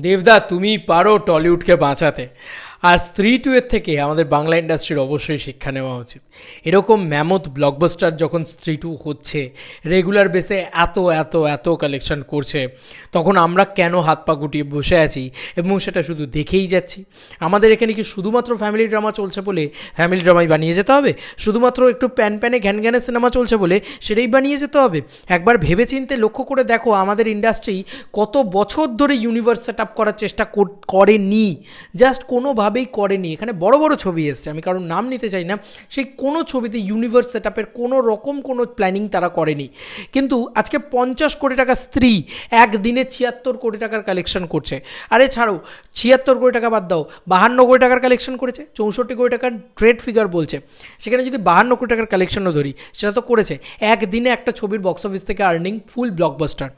দেবদা, তুমি পারো টলিউডকে বাঁচাতে। আর স্ত্রী টু এর থেকে আমাদের বাংলা ইন্ডাস্ট্রির অবশ্যই শিক্ষা নেওয়া উচিত। এরকম ম্যামথ ব্লকবাস্টার যখন স্ত্রী টু হচ্ছে, রেগুলার বেসে এত এত এত কালেকশন করছে, তখন আমরা কেন হাত পা গুটিয়ে বসে আছি এবং সেটা শুধু দেখেই যাচ্ছি? আমাদের এখানে কি শুধুমাত্র ফ্যামিলি ড্রামা চলছে বলে ফ্যামিলি ড্রামাই বানিয়ে যেতে হবে? শুধুমাত্র একটু প্যান প্যানে ঘ্যান ঘ্যানে সিনেমা চলছে বলে সেটাই বানিয়ে যেতে হবে? একবার ভেবেচিন্তে লক্ষ্য করে দেখো, আমাদের ইন্ডাস্ট্রি কত বছর ধরে ইউনিভার্স সেট আপ করার চেষ্টা করেনি, জাস্ট কোনোভাবেই করেনি। এখানে বড় বড় ছবি এসছে, আমি কারণ নাম নিতে চাই না, সেই কোনো ছবিতে ইউনিভার্স সেট আপের কোনো রকম কোনো প্ল্যানিং তারা করেনি। কিন্তু আজকে 50 কোটি টাকা স্ত্রী একদিনে 76 কোটি টাকার কালেকশন করছে। আরে ছাড়ো, 76 কোটি টাকা বাদ দাও, 52 কোটি টাকার কালেকশন করেছে, 64 কোটি টাকার ট্রেড ফিগার বলছে। সেখানে যদি 52 কোটি টাকার কালেকশনও ধরি, সেটা তো করেছে একদিনে একটা ছবির বক্স অফিস থেকে আর্নিং ফুল ব্লকবাস্টার।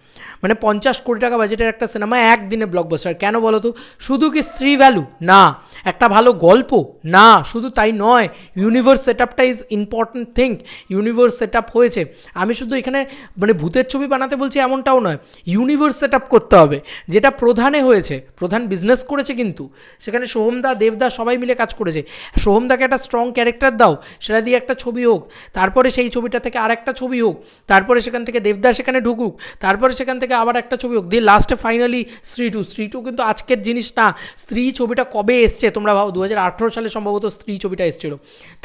মানে 50 কোটি টাকা বাজেটের একটা সিনেমা একদিনে ব্লকবাস্টার। কেন বলো তো? শুধু কি স্ত্রী ভ্যালু না, একটা ভালো গল্প না, শুধু তাই নয়, ইউনিভার্স সেট আপটা is important thing. Universe set up হয়েছে। আমি শুধু এখানে মানে ভূতের ছবি বানাতে বলছি এমনটাও নয়, ইউনিভার্স সেট আপ করতে হবে। যেটা প্রধানে হয়েছে, প্রধান বিজনেস করেছে, কিন্তু সেখানে সোহমদা দেবদা সবাই মিলে কাজ করেছে। সোহমদাকে একটা স্ট্রং ক্যারেক্টার দাও, সেটা দিয়ে একটা ছবি হোক, তারপরে সেই ছবিটা থেকে আর একটা ছবি হোক, তারপরে সেখান থেকে দেবদা সেখানে ঢুকুক, তারপরে সেখান থেকে আবার একটা ছবি হোক, দিয়ে লাস্টে ফাইনালি স্ত্রী টু কিন্তু আজকের জিনিস না। স্ত্রী ছবিটা কবে এসছে তোমরা ভাবো? 2018 সালে সম্ভবত স্ত্রী ছবিটা এসেছিল।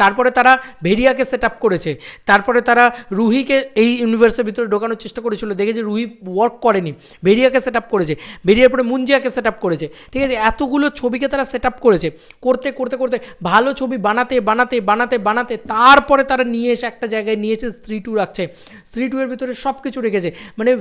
তারপরে তারা ভেরিয়াকে সেট আপ করেছে, তারপরে তারা রুহিকে এই ইউনিভার্সের ভিতরে ঢোকানোর চেষ্টা করেছিল, দেখেছে রুহি ওয়ার্ক করেনি, ভেরিয়াকে সেট আপ করেছে, ভেরিয়ার পরে মুঞ্জিয়াকে সেট আপ করেছে। ঠিক আছে, এতগুলো ছবিকে তারা সেট আপ করেছে, করতে করতে করতে ভালো ছবি বানাতে বানাতে বানাতে বানাতে তারপরে তারা নিয়ে এসে একটা জায়গায় নিয়েছে স্ত্রী টু রাখছে। স্ত্রী টু এর ভিতরে সব কিছু রেখেছে, মানে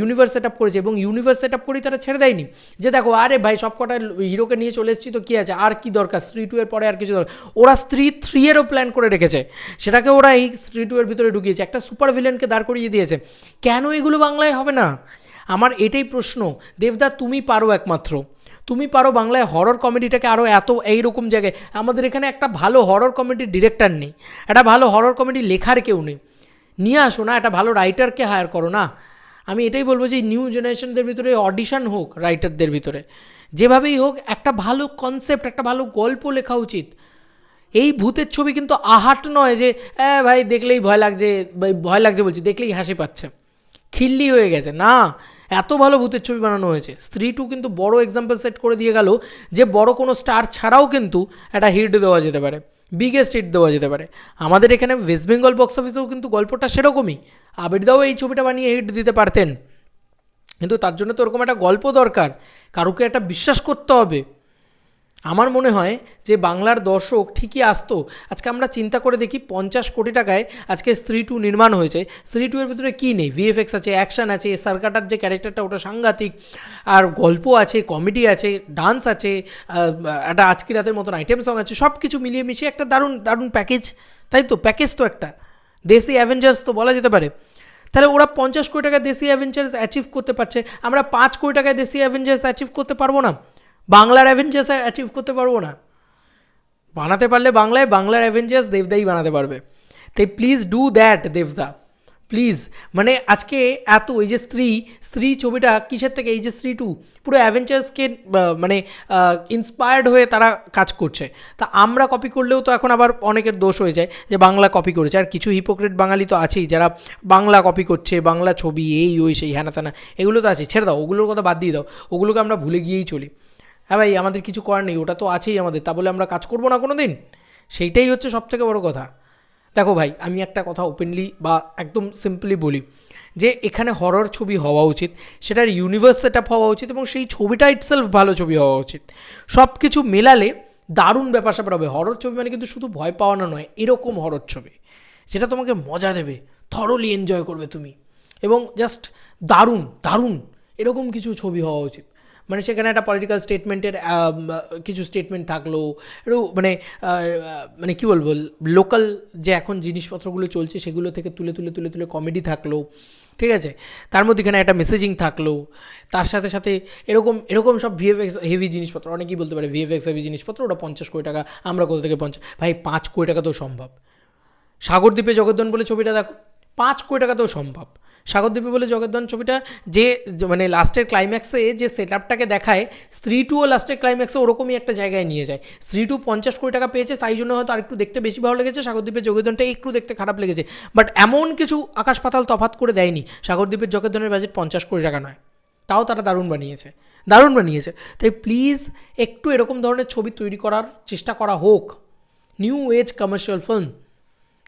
ইউনিভার্স সেট আপ করেছে, এবং ইউনিভার্স সেট আপ করেই তারা ছেড়ে দেয়নি যে দেখো আরে ভাই সব কটা হিরোকে নিয়ে চলে এসেছি তো কী আছে, আর কি দরকার, স্ত্রী টু এর পরে আর কিছু দরকার। ওরা স্ত্রী থ্রি এরও প্ল্যান করে রেখেছে, সেটাকে ওরা এই স্ত্রী টু এর ভিতরে ঢুকিয়েছে, একটা সুপার ভিলেনকে দাঁড় করিয়ে দিয়েছে। কেন এগুলো বাংলায় হবে না? আমার এটাই প্রশ্ন। দেবদা, তুমি পারো, একমাত্র তুমি পারো বাংলায় হরর কমেডিটাকে আরও এত এইরকম জায়গায়। আমাদের এখানে একটা ভালো হরর কমেডির ডিরেক্টর নেই, একটা ভালো হরর কমেডি লেখার কেউ নেই। নিয়ে আসো না, একটা ভালো রাইটারকে হায়ার করো না। আমি এটাই বলবো যে নিউ জেনারেশনদের ভিতরে অডিশন হোক, রাইটারদের ভিতরে যেভাবেই হোক, একটা ভালো কনসেপ্ট, একটা ভালো গল্প লেখা উচিত। এই ভূতের ছবি কিন্তু আহাট নয় যে ভাই দেখলেই ভয় লাগছে, ভয় লাগছে বলছি, দেখলেই হাসি পাচ্ছে, খিল্লি হয়ে গেছে না। এত ভালো ভূতের ছবি বানানো হয়েছে। স্ত্রী টু কিন্তু বড় এক্সাম্পল সেট করে দিয়ে গেল যে বড় কোনো স্টার ছাড়াও কিন্তু একটা হিট দেওয়া যেতে পারে, বিগেস্ট হিট দেওয়া যেতে পারে। আমাদের এখানে ওয়েস্ট বেঙ্গল বক্স অফিসেও কিন্তু গল্পটা সেরকমই। আবিরদাও এই ছবিটা বানিয়ে হিট দিতে পারতেন, কিন্তু তার জন্য তো ওরকম একটা গল্প দরকার, কারুকে একটা বিশ্বাস করতে হবে। আমার মনে হয় যে বাংলার দর্শক ঠিকই আসতো। আজকে আমরা চিন্তা করে দেখি, 50 কোটি টাকায় আজকে স্ত্রী টু নির্মাণ হয়েছে। স্ত্রী টু এর ভিতরে কী নেই? ভিএফএক্স আছে, অ্যাকশান আছে, সার্কাটার যে ক্যারেক্টারটা ওটা সাংঘাতিক, আর গল্প আছে, কমেডি আছে, ডান্স আছে, একটা আজকে রাতের মতন আইটেম সং আছে, সব কিছু মিলিয়ে মিশিয়ে একটা দারুণ দারুণ প্যাকেজ। তাই তো, প্যাকেজ তো একটা দেশি অ্যাভেঞ্জার্স তো বলা যেতে পারে। তাহলে ওরা 50 কোটি টাকা দেশি অ্যাভেঞ্জার্স অ্যাচিভ করতে পারছে, আমরা 5 কোটি টাকায় দেশি অ্যাভেঞ্জার্স অ্যাচিভ করতে পারবো না? বাংলার অ্যাভেঞ্জার্স অ্যাচিভ করতে পারবো না? বানাতে পারলে বাংলায় বাংলার অ্যাভেঞ্জার্স দেবদাই বানাতে পারবে। তাই প্লিজ ডু দ্যাট দেবদা, প্লিজ। মানে আজকে এত এই যে স্ত্রী ছবিটা কিসের থেকে, এই যে স্ত্রী টু পুরো অ্যাভেঞ্জার্সকে মানে ইন্সপায়ার্ড হয়ে তারা কাজ করছে। তা আমরা কপি করলেও তো এখন আবার অনেকের দোষ হয়ে যায় যে বাংলা কপি করেছে। আর কিছু হিপোক্রেট বাঙালি তো আছেই যারা বাংলা কপি করছে, বাংলা ছবি এই ওই সেই হ্যানা ত্যানা, এগুলো তো আছে। ছেড়ে দাও, ওগুলোর কথা বাদ দিয়ে দাও, ওগুলোকে আমরা ভুলে গিয়েই চলি। হ্যাঁ ভাই, আমাদের কিছু করার নেই, ওটা তো আছেই আমাদের, তা বলে আমরা কাজ করবো না কোনো দিন? সেইটাই হচ্ছে সবথেকে বড় কথা। দেখো ভাই, আমি একটা কথা ওপেনলি বা একদম সিম্পলি বলি যে এখানে হরর ছবি হওয়া উচিত, সেটার ইউনিভার্স সেট আপ হওয়া উচিত, এবং সেই ছবিটা ইটসেলফ ভালো ছবি হওয়া উচিত। সব কিছু মেলালে দারুণ ব্যাপার স্যাপার হবে। হরর ছবি মানে কিন্তু শুধু ভয় পাওয়ানো নয়, এরকম হরর ছবি যেটা তোমাকে মজা দেবে, থরলি এনজয় করবে তুমি, এবং জাস্ট দারুণ দারুণ এরকম কিছু ছবি হওয়া উচিত। মানে সেখানে একটা পলিটিক্যাল স্টেটমেন্টের কিছু স্টেটমেন্ট থাকলো, একটু মানে মানে কী বলবো, লোকাল যে এখন জিনিসপত্রগুলো চলছে সেগুলো থেকে তুলে তুলে তুলে তুলে কমেডি থাকলো, ঠিক আছে, তার মধ্যে এখানে একটা মেসেজিং থাকলো, তার সাথে সাথে এরকম এরকম সব ভিএফএক্স হেভি জিনিসপত্র। অনেকেই বলতে পারে ভিএফএক্স হেভি জিনিসপত্র, ওটা 50 কোটি টাকা, আমরা কোথা থেকে 50? ভাই 5 কোটি টাকা তো সম্ভব। সাগরদ্বীপে জগদ্দন বলে ছবিটা দেখো, 5 কোটি টাকাতেও সম্ভব। সাগরদ্বীপে বলে জগদ্দল ছবিটা যে মানে লাস্টের ক্লাইম্যাক্সে যে সেট আপটাকে দেখায়, স্ত্রী টুও লাস্টের ক্লাইম্যাক্সে ওরকমই একটা জায়গায় নিয়ে যায়। স্ত্রী টু 50 কোটি টাকা পেয়েছে, তাই জন্য হয়তো আরেকটু দেখতে বেশি ভালো লেগেছে, সাগরদ্বীপের জগদ্দলটা একটু দেখতে খারাপ লেগেছে, বাট এমন কিছু আকাশ পাতাল তফাৎ করে দেয়নি। সাগরদ্বীপের জগদ্দলের বাজেট 50 কোটি টাকা নয়, তাও তারা দারুণ বানিয়েছে। তাই প্লিজ একটু এরকম ধরনের ছবি তৈরি করার চেষ্টা করা হোক, নিউ এজ কমার্শিয়াল ফিল্ম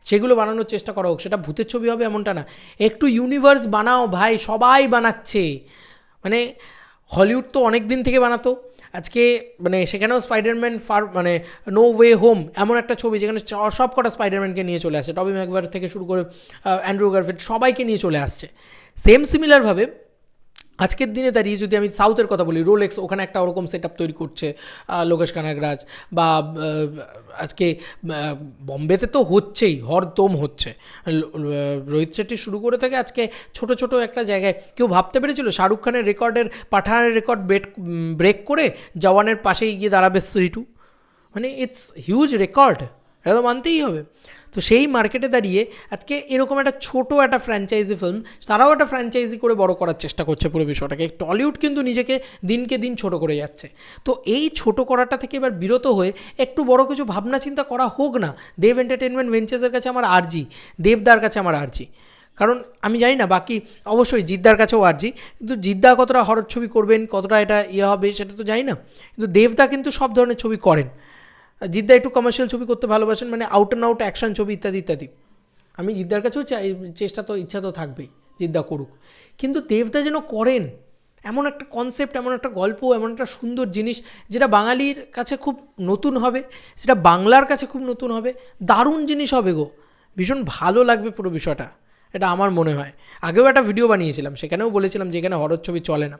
সেগুলো বানানোর চেষ্টা করা হোক। সেটা ভূতের ছবি হবে এমনটা না, একটু ইউনিভার্স বানাও ভাই, সবাই বানাচ্ছে। মানে হলিউড তো অনেক দিন থেকে বানাতো, আজকে মানে সেখানেও স্পাইডারম্যান মানে নো ওয়ে হোম এমন একটা ছবি যেখানে সব কটা স্পাইডারম্যানকে নিয়ে চলে আসছে, টবি ম্যাকগুয়ার থেকে শুরু করে অ্যান্ড্রু গারফিল্ড সবাইকে নিয়ে চলে আসছে। সিমিলারভাবে আজকের দিনে দাঁড়িয়ে যদি আমি সাউথের কথা বলি, রোলেক্স ওখানে একটা ওরকম সেট আপ তৈরি করছে, লোকেশ কানাগরাজ, বা আজকে বম্বেতে তো হচ্ছেই, হরদম হচ্ছে, রোহিত শেট্টি শুরু করে থেকে আজকে ছোট ছোট একটা জায়গায় কেউ ভাবতে পেরেছিল শাহরুখ খানের রেকর্ডের, পাঠানের রেকর্ড ব্রেক করে জওয়ানের পাশেই গিয়ে দাঁড়াবে স্ত্রী টু। মানে ইটস হিউজ রেকর্ড, এটা তো মানতেই হবে। তো সেই মার্কেটে দাঁড়িয়ে আজকে এরকম একটা ছোটো একটা ফ্র্যাঞ্চাইজি ফিল্ম, তারাও একটা ফ্র্যাঞ্চাইজি করে বড় করার চেষ্টা করছে পুরো বিষয়টাকে। টলিউড কিন্তু নিজেকে দিনকে দিন ছোট করে যাচ্ছে। তো এই ছোট করাটা থেকে এবার বিরত হয়ে একটু বড় কিছু ভাবনা চিন্তা করা হোক না। দেব এন্টারটেনমেন্ট ভেঞ্চার্সের কাছে আমার আর্জি, দেবদার কাছে আমার আর্জি, কারণ আমি জানি না বাকি অবশ্যই জিদ্দার কাছেও আর্জি, কিন্তু জিদ্দা কতটা হরর ছবি করবেন, কতটা এটা হবে সেটা তো জানি না, কিন্তু দেবদা কিন্তু সব ধরনের ছবি করেন। জিদ্দা একটু কমার্শিয়াল ছবি করতে ভালোবাসেন, মানে আউট অ্যান্ড আউট অ্যাকশন ছবি ইত্যাদি ইত্যাদি। আমি জিদ্দার কাছেও চাই, চেষ্টা তো ইচ্ছা তো থাকবেই জিদ্দা করুক, কিন্তু দেবদা যেন করেন এমন একটা কনসেপ্ট, এমন একটা গল্প, এমন একটা সুন্দর জিনিস যেটা বাঙালির কাছে খুব নতুন হবে, যেটা বাংলার কাছে খুব নতুন হবে, দারুণ জিনিস হবে গো, ভীষণ ভালো লাগবে পুরো বিষয়টা, এটা আমার মনে হয়। আগেও একটা ভিডিও বানিয়েছিলাম, সেখানেও বলেছিলাম যে এখানে হরর ছবি চলে না,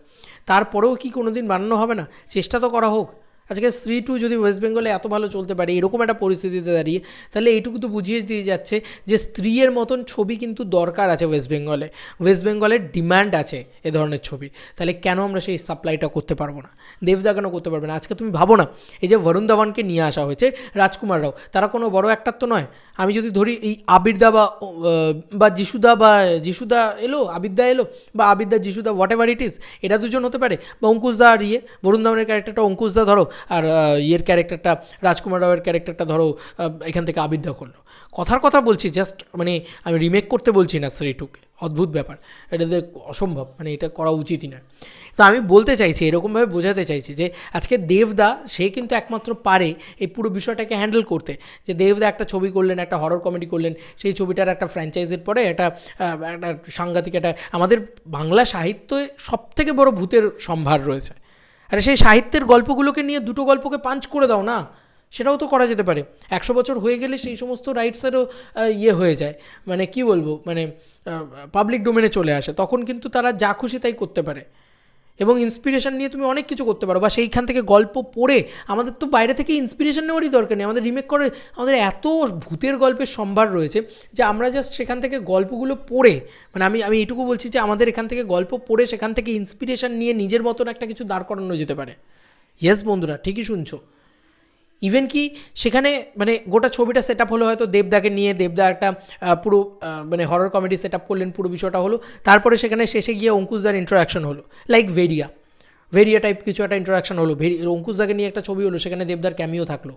তারপরেও কি কোনো দিন বানানো হবে না? চেষ্টা তো করা হোক। আজকে স্ত্রী টু যদি ওয়েস্ট বেঙ্গলে এত ভালো চলতে পারে এরকম একটা পরিস্থিতিতে দাঁড়িয়ে, তাহলে এইটুকু তো বুঝিয়ে দিয়ে যাচ্ছে যে স্ত্রীর মতন ছবি কিন্তু দরকার আছে ওয়েস্ট বেঙ্গলে, ওয়েস্ট বেঙ্গলের ডিম্যান্ড আছে এ ধরনের ছবি। তাহলে কেন আমরা সেই সাপ্লাইটা করতে পারবো না? দেবদা কেন করতে পারবে না? আজকে তুমি ভাবো না, এই যে বরুণ ধাওয়ানকে নিয়ে আসা হয়েছে, রাজকুমার রাও, তারা কোনো বড় অ্যাক্টার তো নয়। আমি যদি ধরি এই আবিরদা বা যিশুদা এলো, আবিদ্যা এলো, বা আবিদ্যা যিশুদা, হোয়াট এভার ইট ইজ, এটা দুজন হতে পারে, বা অঙ্কুশদা আর বরুণ ধাওয়ানের ক্যারেক্টারটা অঙ্কুশদা ধরো, আর ইয়ের ক্যারেক্টারটা রাজকুমার রাওয়ের ক্যারেক্টারটা ধরো এখান থেকে আবিদ্যা করলো। কথার কথা বলছি, জাস্ট মানে আমি রিমেক করতে বলছি না স্ত্রী টুকে, অদ্ভুত ব্যাপার, এটাতে অসম্ভব, মানে এটা করা উচিতই না। তো আমি বলতে চাইছি, এরকমভাবে বোঝাতে চাইছি যে আজকে দেবদা সে কিন্তু একমাত্র পারে এই পুরো বিষয়টাকে হ্যান্ডেল করতে। যে দেবদা একটা ছবি করলেন, একটা হরর কমেডি করলেন, সেই ছবিটার একটা ফ্র্যাঞ্চাইজির পরে একটা সাংঘাতিক একটা, আমাদের বাংলা সাহিত্যে সবথেকে বড় ভূতের সম্ভার রয়েছে, আরে সেই সাহিত্যের গল্পগুলোকে নিয়ে দুটো গল্পকে পাঞ্চ করে দাও না, সেটাও তো করা যেতে পারে। 100 বছর হয়ে গেলে সেই সমস্ত রাইটসেরও হয়ে যায়, মানে কি বলবো, মানে পাবলিক ডোমেনে চলে আসে, তখন কিন্তু তারা যা খুশি তাই করতে পারে, এবং ইন্সপিরেশন নিয়ে তুমি অনেক কিছু করতে পারো, বা সেইখান থেকে গল্প পড়ে। আমাদের তো বাইরে থেকে ইন্সপিরেশন নেওয়ারই দরকার নেই, আমাদের রিমেক করে, আমাদের এত ভূতের গল্পের সম্ভার রয়েছে যে আমরা জাস্ট সেখান থেকে গল্পগুলো পড়ে, মানে আমি এইটুকু বলছি যে আমাদের এখান থেকে গল্প পড়ে সেখান থেকে ইন্সপিরেশন নিয়ে নিজের মতন একটা কিছু দাঁড় করানো যেতে পারে। ইয়েস বন্ধুরা, ঠিকই শুনছো। ইভেন কি সেখানে মানে গোটা ছবিটা সেট আপ হলো হয়তো দেবদাকে নিয়ে, দেবদা একটা পুরো মানে হরর কমেডি সেট আপ করলেন, পুরো বিষয়টা হলো, তারপরে সেখানে শেষে গিয়ে অঙ্কুশদার ইন্টারাকশন হলো, লাইক ভেরিয়া টাইপ কিছু একটা ইন্টারাকশন হলো, অঙ্কুশদাকে নিয়ে একটা ছবি হলো, সেখানে দেবদার ক্যামিও থাকলো,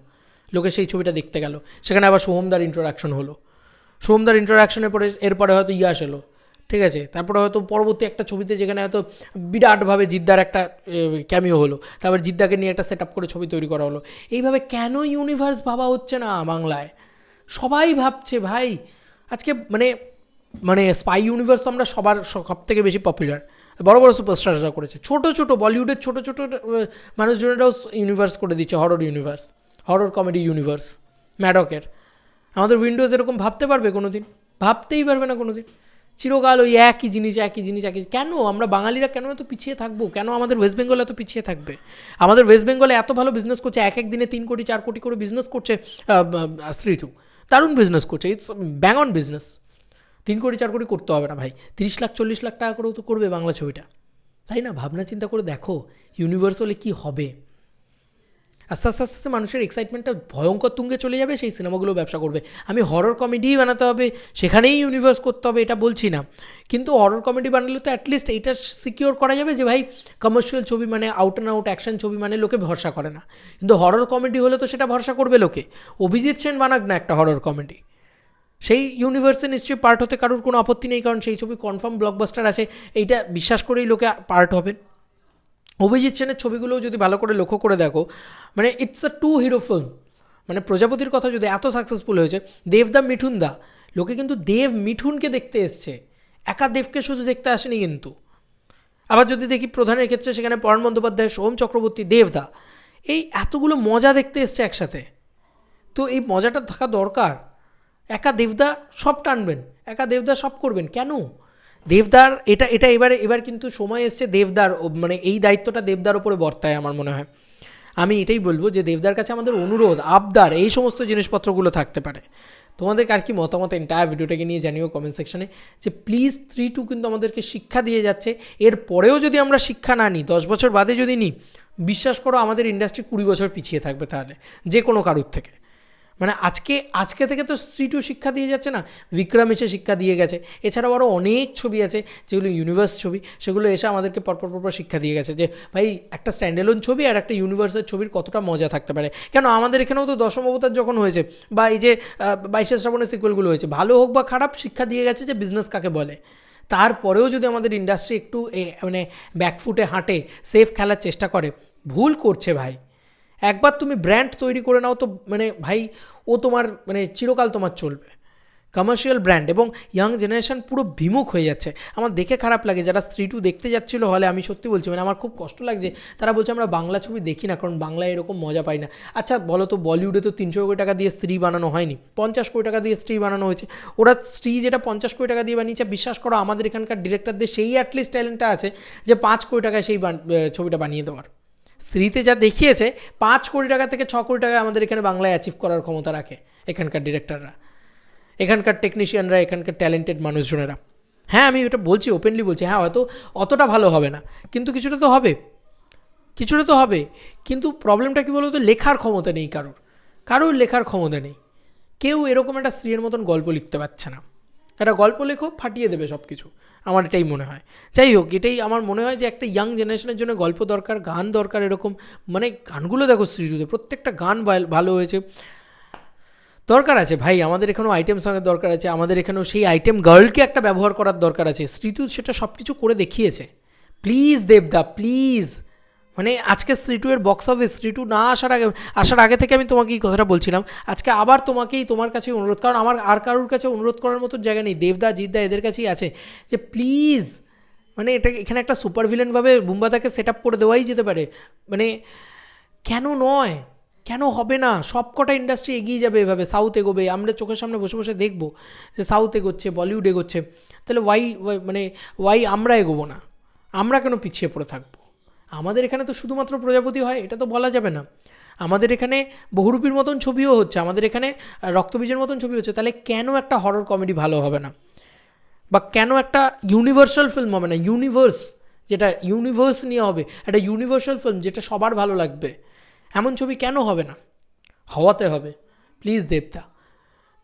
লোকে সেই ছবিটা দেখতে গেল, সেখানে আবার সোহমদার ইন্টারাকশন হলো, সোহমদার ইন্টারাকশনের পরে এরপরে হয়তো ইয়াস এলো, ঠিক আছে, তারপরে হয়তো পরবর্তী একটা ছবিতে যেখানে হয়তো বিরাটভাবে জিদ্দার একটা ক্যামিও হলো, তারপর জিদ্দাকে নিয়ে একটা সেট আপ করে ছবি তৈরি করা হলো। এইভাবে কেন ইউনিভার্স ভাবা হচ্ছে না বাংলায়? সবাই ভাবছে ভাই আজকে, মানে স্পাই ইউনিভার্স তো আমরা সব থেকে বেশি পপুলার, বড় বড় সুপারস্টাররা করেছে, ছোটো ছোটো বলিউডের ছোটো ছোটো মানুষজনেরাও ইউনিভার্স করে দিচ্ছে, horror universe, horror comedy universe ম্যাডকের। আমাদের উইন্ডোজ এরকম ভাবতে পারবে কোনো দিন? ভাবতেই পারবে না কোনো দিন। চিরকাল ওই একই জিনিস। কেন আমরা বাঙালিরা কেন এত পিছিয়ে থাকবো? কেন আমাদের ওয়েস্ট বেঙ্গল এত পিছিয়ে থাকবে? আমাদের ওয়েস্ট বেঙ্গলে এত ভালো বিজনেস করছে, এক দিনে 3 কোটি 4 কোটি করে বিজনেস করছে স্ত্রী টু, দারুণ বিজনেস করছে, ইটস ব্যাং অন বিজনেস। 3 কোটি 4 কোটি করতে হবে না ভাই, 30 লাখ 40 লাখ টাকা করেও তো করবে বাংলা ছবিটা, তাই না? ভাবনা চিন্তা করে দেখো ইউনিভার্স হলে কী হবে। আস্তে আস্তে আস্তে আস্তে মানুষের এক্সাইটমেন্টটা ভয়ঙ্কর তুঙ্গে চলে যাবে, সেই সিনেমাগুলো ব্যবসা করবে। আমি হরর কমেডিই বানাতে হবে, সেখানেই ইউনিভার্স করতে হবে এটা বলছি না, কিন্তু হরর কমেডি বানালে তো অ্যাটলিস্ট এইটা সিকিওর করা যাবে যে ভাই কমার্শিয়াল ছবি মানে আউট অ্যান্ড আউট অ্যাকশন ছবি মানে লোকে ভরসা করে না, কিন্তু হরর কমেডি হলে তো সেটা ভরসা করবে লোকে। অভিজিৎ সেন বানাক না একটা হরর কমেডি, সেই ইউনিভার্সে নিশ্চয়ই পার্ট হতে কারোর কোনো আপত্তি নেই, কারণ সেই ছবি কনফার্ম ব্লকবাস্টার আছে, এইটা বিশ্বাস করেই লোকে পার্ট হবেন। অভিজিৎ সেনের ছবিগুলোও যদি ভালো করে লক্ষ্য করে দেখো, মানে it's a two hero film. মানে প্রজাপতির কথা যদি এত সাকসেসফুল হয়েছে, দেবদা মিঠুনদা, লোকে কিন্তু দেব মিঠুনকে দেখতে এসছে, একা দেবকে শুধু দেখতে আসেনি কিন্তু। আবার যদি দেখি প্রধানের ক্ষেত্রে, সেখানে পরাণ বন্দ্যোপাধ্যায়, সোম চক্রবর্তী, দেবদা, এই এতগুলো মজা দেখতে এসছে একসাথে। তো এই মজাটা থাকা দরকার। একা দেবদা সব টানবেন, একা দেবদা সব করবেন কেন? দেবদার এটা এবার কিন্তু সময় এসছে দেবদার, মানে এই দায়িত্বটা দেবদার ওপরে বর্তায় আমার মনে হয়। আমি এটাই বলবো যে দেবদার কাছে আমাদের অনুরোধ, আবদার, এই সমস্ত জিনিসপত্রগুলো থাকতে পারে। তোমাদের আর কি মতামত এন্টায়ার ভিডিওটাকে নিয়ে জানিও কমেন্ট সেকশনে, যে প্লিজ 3-2 কিন্তু আমাদেরকে শিক্ষা দিয়ে যাচ্ছে। এর পরেও যদি আমরা শিক্ষা না নিই, 10 বছর বাদে যদি নিই, বিশ্বাস করো আমাদের ইন্ডাস্ট্রি 20 বছর পিছিয়ে থাকবে তাহলে, যে কোনো কারুর থেকে। মানে আজকে থেকে তো 3-2 শিক্ষা দিয়ে যাচ্ছে না, বিক্রম এসে শিক্ষা দিয়ে গেছে, এছাড়াও আরও অনেক ছবি আছে যেগুলো ইউনিভার্স ছবি, সেগুলো এসে আমাদেরকে পরপর শিক্ষা দিয়ে গেছে যে ভাই একটা স্ট্যান্ডএলোন ছবি আর একটা ইউনিভার্সের ছবির কতটা মজা থাকতে পারে। কেন আমাদের এখানেও তো দশম অবতার যখন হয়েছে, বা এই যে 22শে শ্রাবণের সিকুয়েলগুলো হয়েছে, ভালো হোক বা খারাপ, শিক্ষা দিয়ে গেছে যে বিজনেস কাকে বলে। তারপরেও যদি আমাদের ইন্ডাস্ট্রি একটু মানে ব্যাকফুটে হাঁটে, সেফ খেলার চেষ্টা করে, ভুল করছে ভাই। একবার তুমি ব্র্যান্ড তৈরি করে নাও তো, মানে ভাই ও তোমার মানে চিরকাল তোমার চলবে, কমার্শিয়াল ব্র্যান্ড। এবং ইয়াং জেনারেশন পুরো বিমুখ হয়ে যাচ্ছে, আমার দেখে খারাপ লাগে। যারা 3-2 দেখতে যাচ্ছিলো হলে, আমি সত্যি বলছি, মানে আমার খুব কষ্ট লাগছে। তারা বলছে আমরা বাংলা ছবি দেখি না, কারণ বাংলায় এরকম মজা পাই না। আচ্ছা বলো তো, বলিউডে তো 300 কোটি টাকা দিয়ে স্ত্রী বানানো হয়নি, 50 কোটি টাকা দিয়ে স্ত্রী বানানো হয়েছে। ওরা স্ত্রী যেটা 50 কোটি টাকা দিয়ে বানিয়েছে, বিশ্বাস করো আমাদের এখানকার ডিরেক্টরদের সেই অ্যাটলিস্ট ট্যালেন্টটা আছে যে 5 কোটি টাকায় সেই ছবিটা বানিয়ে দেওয়ার। স্ত্রীতে যা দেখিয়েছে, 5 কোটি টাকা থেকে 6 কোটি টাকা আমাদের এখানে বাংলায় অ্যাচিভ করার ক্ষমতা রাখে এখানকার ডিরেক্টররা, এখানকার টেকনিশিয়ানরা, এখানকার ট্যালেন্টেড মানুষজনেরা। হ্যাঁ আমি এটা বলছি, ওপেনলি বলছি, হ্যাঁ হয়তো অতটা ভালো হবে না, কিন্তু কিছুটা তো হবে। কিন্তু প্রবলেমটা কী বলো তো, লেখার ক্ষমতা নেই কারোর লেখার ক্ষমতা নেই। কেউ এরকম একটা স্ত্রীর মতন গল্প লিখতে পারছে না। একটা গল্প লেখো, ফাটিয়ে দেবে সব কিছু, আমার এটাই মনে হয়। যাই হোক, এটাই আমার মনে হয় যে একটা ইয়াং জেনারেশনের জন্য গল্প দরকার, গান দরকার। এরকম মানে গানগুলো দেখো শ্রীযুতে, প্রত্যেকটা গান ভালো হয়েছে। দরকার আছে ভাই, আমাদের এখানেও আইটেম সঙ্গের দরকার আছে, আমাদের এখানেও সেই আইটেম গার্লকে একটা ব্যবহার করার দরকার আছে। শ্রীতু সেটা সব কিছু করে দেখিয়েছে। প্লিজ দেবদা, প্লিজ, মানে আজকে 3-2 এর বক্স অফিস, 3-2 না আসার আগে থেকে আমি তোমাকে এই কথাটা বলছিলাম। আজকে আবার তোমার কাছেই অনুরোধ, কারণ আমার আর কারোর কাছে অনুরোধ করার মতো জায়গা নেই, দেবদা, জিতদা এদের কাছেই আছে, যে প্লিজ, মানে এখানে একটা সুপার ভিলেনভাবে বুম্বাদাকে সেট আপ করে দেওয়াই যেতে পারে। মানে কেন নয়, কেন হবে না? সব কটা ইন্ডাস্ট্রি এগিয়ে যাবে এভাবে, সাউথ এগোবে, আমরা চোখের সামনে বসে বসে দেখবো যে সাউথ এগোচ্ছে, বলিউড এগোচ্ছে। তাহলে ওয়াই আমরা এগোবো না? আমরা কেন পিছিয়ে পড়ে থাকবো? আমাদের এখানে তো শুধুমাত্র প্রজাপতি হয় এটা তো বলা যাবে না, আমাদের এখানে বহুরূপীর মতন ছবিও হচ্ছে, আমাদের এখানে রক্তবীজের মতন ছবি হচ্ছে। তাহলে কেন একটা হরর কমেডি ভালো হবে না? বা কেন একটা ইউনিভার্সাল ফিল্ম হবে না? যেটা ইউনিভার্স নিয়ে হবে, একটা ইউনিভার্সাল ফিল্ম যেটা সবার ভালো লাগবে, এমন ছবি কেন হবে না? হওয়াতে হবে। প্লিজ দেবদা,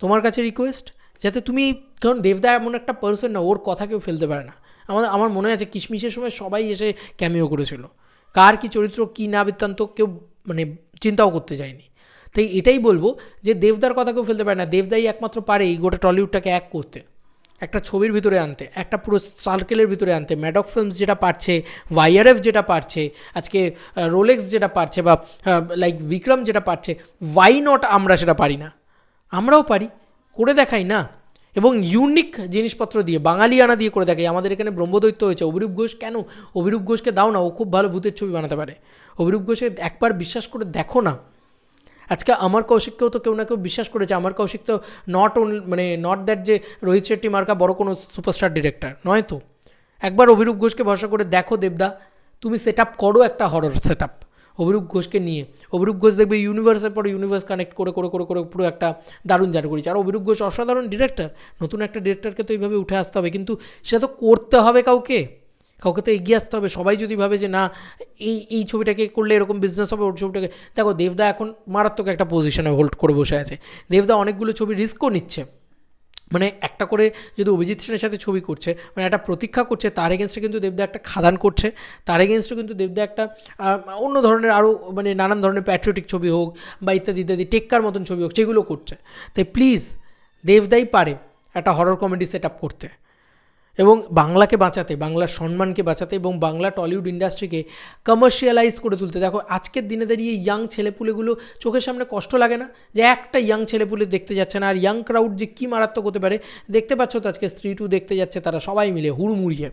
তোমার কাছে রিকোয়েস্ট, যাতে তুমি, কারণ দেবদা এমন একটা পার্সন না, ওর কথা কেউ ফেলতে পারে না। আমার মনে আছে কিশমিশের সময় সবাই এসে ক্যামিও করেছিল, কার কি চরিত্র কী না বৃত্তান্ত কেউ মানে চিন্তাও করতে যায়নি। তাই এটাই বলবো যে দেবদার কথা কেউ ফেলতে পারে না, দেবদাই একমাত্র পারে এই গোটা টলিউডটাকে এক করতে, একটা ছবির ভিতরে আনতে, একটা পুরো সার্কেলের ভিতরে আনতে। ম্যাডক ফিল্মস যেটা পারছে, ওয়াইআরএফ যেটা পারছে, আজকে রোলেক্স যেটা পারছে, বা লাইক বিক্রম যেটা পারছে, ওয়াই নট আমরা সেটা পারি না? আমরাও পারি, করে দেখাই না। এবং ইউনিক জিনিসপত্র দিয়ে, বাঙালিয়ানা দিয়ে করে দেখাই। আমাদের এখানে ব্রহ্মদৈত্য হয়েছে, অভিরূপ ঘোষ, কেন অভিরূপ ঘোষকে দাও না, ও খুব ভালো ভূতের ছবি বানাতে পারে। অভিরূপ ঘোষে একবার বিশ্বাস করে দেখো না। আজকে আমার কৌশিককেও তো কেউ না কেউ বিশ্বাস করেছে। আমার কৌশিক তো নট দ্যাট যে রোহিত শেট্টি মার্কা বড় কোনো সুপারস্টার ডিরেক্টর নয় তো। একবার অভিরূপ ঘোষকে ভরসা করে দেখো দেবদা, তুমি সেট আপ করো একটা হরর সেট আপ অভিরূপ ঘোষকে নিয়ে। অভিরূপ ঘোষ দেখবে ইউনিভার্সের পরে ইউনিভার্স কানেক্ট করে করে করে করে পুরো একটা দারুণ জাদু করেছে। আর অভিরূপ ঘোষ অসাধারণ ডিরেক্টর, নতুন একটা ডিরেক্টরকে তো এইভাবে উঠে আসতে হবে, কিন্তু সেটা তো করতে হবে কাউকে। কাউকে তো এগিয়ে আসতে হবে। সবাই যদি ভাবে যে না এই ছবিটাকে করলে এরকম বিজনেস হবে, ওর ছবিটাকে, দেখো দেবদা এখন মারাত্মক একটা পজিশনে হোল্ড করে বসে আছে। দেবদা অনেকগুলো ছবি রিস্কও নিচ্ছে, মানে একটা করে যদি অভিজিৎ সেনের সাথে ছবি করছে, মানে একটা প্রতীক্ষা করছে, তার এগেনস্টে কিন্তু দেবদা একটা খাদান করছে, তার এগেনস্টে কিন্তু দেবদা একটা অন্য ধরনের আরও মানে নানান ধরনের প্যাট্রিয়টিক ছবি হোক বা ইত্যাদি ইত্যাদি টেক্কার মতন ছবি হোক, সেগুলো করছে। তাই প্লিজ দেবদাই পারে একটা হরর কমেডি সেট আপ করতে এবং বাংলাকে বাঁচাতে, বাংলার সম্মানকে বাঁচাতে এবং বাংলা টলিউড ইন্ডাস্ট্রিকে কমার্শিয়ালাইজ করে তুলতে। দেখো আজকের দিনে দাঁড়িয়ে ইয়াং ছেলেপুলেগুলো চোখের সামনে কষ্ট লাগে না যে একটা ইয়াং ছেলেপুলে দেখতে যাচ্ছে না, আর ইয়াং ক্রাউড যে কী মারাত্মক হতে পারে দেখতে পাচ্ছ তো। আজকে স্ত্রী 2 দেখতে যাচ্ছে তারা সবাই মিলে হুড়মুড়িয়ে।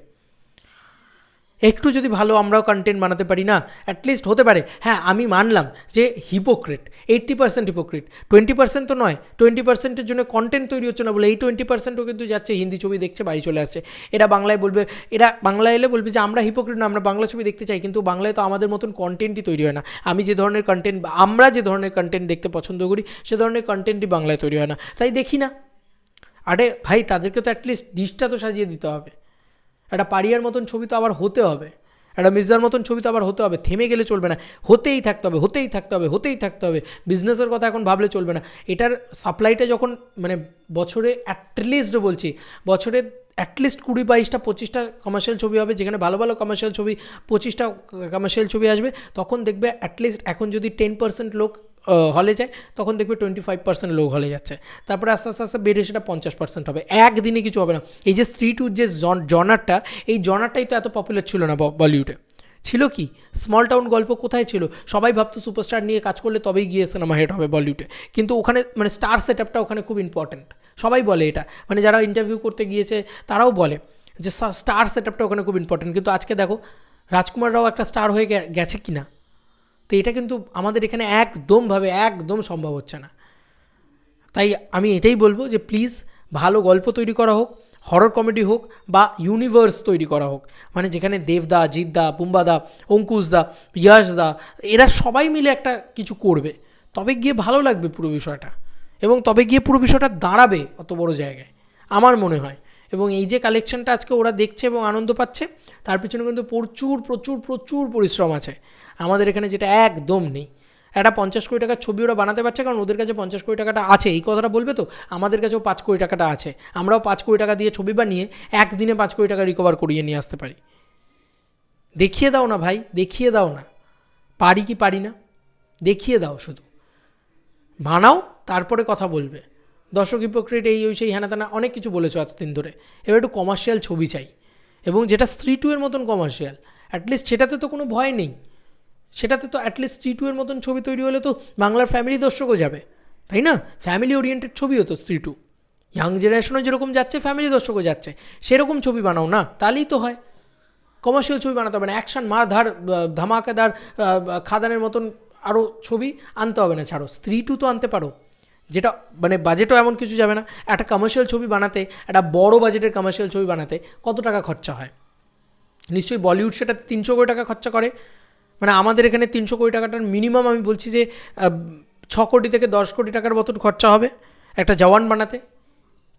একটু যদি ভালো আমরাও কন্টেন্ট বানাতে পারি না, অ্যাটলিস্ট হতে পারে। হ্যাঁ আমি মানলাম যে হিপোক্রেট, 80% হিপোক্রেট, 20% তো নয়, 20%-এর জন্য কন্টেন্ট তৈরি হচ্ছে না বলে এই 20%ও কিন্তু যাচ্ছে হিন্দি ছবি দেখছে, বাড়ি চলে আসছে। এরা বাংলায় বলবে, এরা বাংলায় এলে বলবে যে আমরা হিপোক্রেট না, আমরা বাংলা ছবি দেখতে চাই, কিন্তু বাংলায় তো আমাদের মতন কন্টেন্টই তৈরি হয় না। আমরা যে ধরনের কন্টেন্ট দেখতে পছন্দ করি সে ধরনের কন্টেন্টই বাংলায় তৈরি হয় না, তাই দেখি না। আরে ভাই তাদেরকে তো অ্যাটলিস্ট ডিশটা তো সাজিয়ে দিতে হবে। একটা পারিয়ার মতন ছবি তো আবার হতে হবে, একটা মির্জার মতন ছবি তো আবার হতে হবে, থেমে গেলে চলবে না, হতেই থাকতে হবে, হতেই থাকতে হবে, হতেই থাকতে হবে। বিজনেসের কথা এখন ভাবলে চলবে না। এটার সাপ্লাইটা যখন মানে বছরে অ্যাটলিস্ট বলছি, বছরে অ্যাটলিস্ট 20-22টা 25টা কমার্শিয়াল ছবি হবে, যেখানে ভালো ভালো কমার্শিয়াল ছবি 25টা কমার্শিয়াল ছবি আসবে, তখন দেখবে অ্যাটলিস্ট এখন যদি 10% লোক হলে যায়, তখন দেখবে 25% লোক হলে যাচ্ছে, তারপরে আস্তে আস্তে আস্তে বেড়ে সেটা 50% হবে। একদিনে কিছু হবে না। এই যে স্ত্রী 2 যে জনারটা, এই জনারটাই তো এত পপুলার ছিল না বলিউডে। ছিল কি স্মল টাউন গল্প কোথায় ছিল? সবাই ভাবতো সুপারস্টার নিয়ে কাজ করলে তবেই গিয়ে সিনেমা হিট হবে বলিউডে, কিন্তু ওখানে মানে স্টার সেট আপটা ওখানে খুব ইম্পর্ট্যান্ট। সবাই বলে এটা, মানে যারা ইন্টারভিউ করতে গিয়েছে তারাও বলে যে স্টার সেট আপটা ওখানে খুব ইম্পর্ট্যান্ট। কিন্তু আজকে দেখো রাজকুমার রাও একটা স্টার হয়ে গেছে কি না? তো এটা কিন্তু আমাদের এখানে একদম সম্ভব হচ্ছে না। তাই আমি এটাই বলবো যে প্লিজ ভালো গল্প তৈরি করা হোক, হরর কমেডি হোক বা ইউনিভার্স তৈরি করা হোক, মানে যেখানে দেবদা, জিৎদা, বুম্বাদা, অঙ্কুশদা, ইয়াশদা এরা সবাই মিলে একটা কিছু করবে, তবে গিয়ে ভালো লাগবে পুরো বিষয়টা, এবং তবে গিয়ে পুরো বিষয়টা দাঁড়াবে অত বড় জায়গায় আমার মনে হয়। এবং এই যে কালেকশনটা আজকে ওরা দেখছে এবং আনন্দ পাচ্ছে, তার পিছনে কিন্তু প্রচুর প্রচুর প্রচুর পরিশ্রম আছে আমাদের এখানে, যেটা একদম নেই। একটা 50 কোটি টাকার ছবি ওরা বানাতে পারছে কারণ ওদের কাছে 50 কোটি টাকাটা আছে, এই কথাটা বলবে তো। আমাদের কাছেও 5 কোটি টাকাটা আছে, আমরাও 5 কোটি টাকা দিয়ে ছবি বানিয়ে একদিনে 5 কোটি টাকা রিকভার করিয়ে নিয়ে আসতে পারি। দেখিয়ে দাও না ভাই, দেখিয়ে দাও না, পারি কি পারি না দেখিয়ে দাও, শুধু বানাও তারপরে কথা বলবে। দর্শক হিপোক্রেট এই ওই সেই হ্যানা ত্যানা অনেক কিছু বলেছো এতদিন ধরে, এবার একটু কমার্শিয়াল ছবি চাই, এবং যেটা স্ত্রী 2 এর মতন কমার্শিয়াল, অ্যাটলিস্ট সেটাতে তো কোনো ভয় নেই, সেটাতে তো অ্যাটলিস্ট স্ত্রী 2 এর মতন ছবি তৈরি হলে তো বাংলার ফ্যামিলি দর্শকও যাবে, তাই না? ফ্যামিলি ওরিয়েন্টেড ছবি হতো স্ত্রী 2, ইয়াং জেনারেশনও যেরকম যাচ্ছে ফ্যামিলি দর্শকও যাচ্ছে, সেরকম ছবি বানাও না, তাহলেই তো হয়। কমার্শিয়াল ছবি বানাতে হবে না, অ্যাকশন মারধার ধামাকাদার খাদানের মতন আরও ছবি আনতে হবে না। ছাড়ো, স্ত্রী 2 তো আনতে পারো, যেটা মানে বাজেটও এমন কিছু যাবে না। একটা কমার্শিয়াল ছবি বানাতে, একটা বড় বাজেটের কমার্শিয়াল ছবি বানাতে কত টাকা খরচা হয়? নিশ্চয়ই বলিউড সেটা 300 কোটি টাকা খরচা করে, মানে আমাদের এখানে 300 কোটি টাকাটার মিনিমাম আমি বলছি যে 6 কোটি থেকে 10 কোটি টাকার মতন খরচা হবে একটা জওয়ান বানাতে।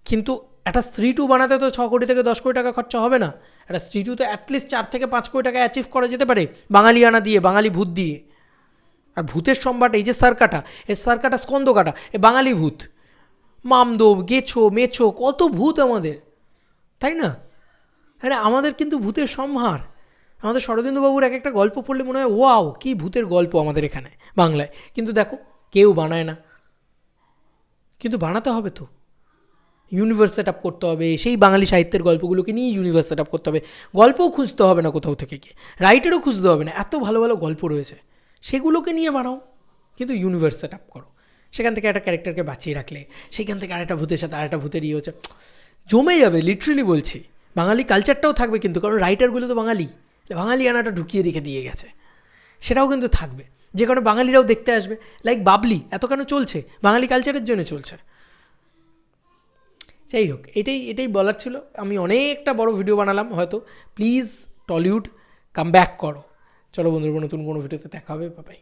কিন্তু একটা স্ত্রী 2 বানাতে তো 6 কোটি থেকে 10 কোটি টাকা খরচা হবে না। একটা স্ত্রী 2 তো অ্যাটলিস্ট 4 থেকে 5 কোটি টাকা অ্যাচিভ করা যেতে পারে বাঙালি আনা দিয়ে, বাঙালি ভূত দিয়ে। আর ভূতের সম্রাট এই যে সার্কাটা, এই সার্কাটা স্কন্দকাটা, এ বাঙালি ভূত, মামদো, গেছো, মেছো, কত ভূত আমাদের, তাই না? হ্যাঁ, আমাদের কিন্তু ভূতের সম্ভার। আমাদের শরদিন্দুবাবুর এক একটা গল্প পড়লে মনে হয় ওয়াও কী ভূতের গল্প আমাদের এখানে বাংলায়, কিন্তু দেখো কেউ বানায় না। কিন্তু বানাতে হবে তো, ইউনিভার্স সেট আপ করতে হবে, সেই বাঙালি সাহিত্যের গল্পগুলোকে নিয়ে ইউনিভার্স সেট আপ করতে হবে। গল্পও খুঁজতে হবে না কোথাও থেকে গিয়ে, রাইটারও খুঁজতে হবে না, এত ভালো ভালো গল্প রয়েছে, সেগুলোকে নিয়ে বানাও, কিন্তু ইউনিভার্স সেট আপ করো। সেখান থেকে একটা ক্যারেক্টারকে বাঁচিয়ে রাখলে সেখান থেকে আরেকটা ভূতের সাথে আরেকটা ভূতের ইয়ে হচ্ছে, জমে যাবে, লিটারেলি বলছি। বাঙালি কালচারটাও থাকবে কিন্তু, কারণ রাইটারগুলো তো বাঙালি, বাঙালি আনাটা ঢুকিয়ে রেখে দিয়ে গেছে, সেটাও কিন্তু থাকবে, যে কারণে বাঙালিরাও দেখতে আসবে। লাইক বাবলি এত কেন চলছে? বাঙালি কালচারের জন্য চলছে। যাই হোক, এটাই বলার ছিল। আমি অনেকটা বড় ভিডিও বানালাম হয়তো। প্লিজ টলিউড কাম ব্যাক করো। চলো বন্ধুরা, নতুন কোনো ভিডিওতে দেখা হবে, বাই বাই।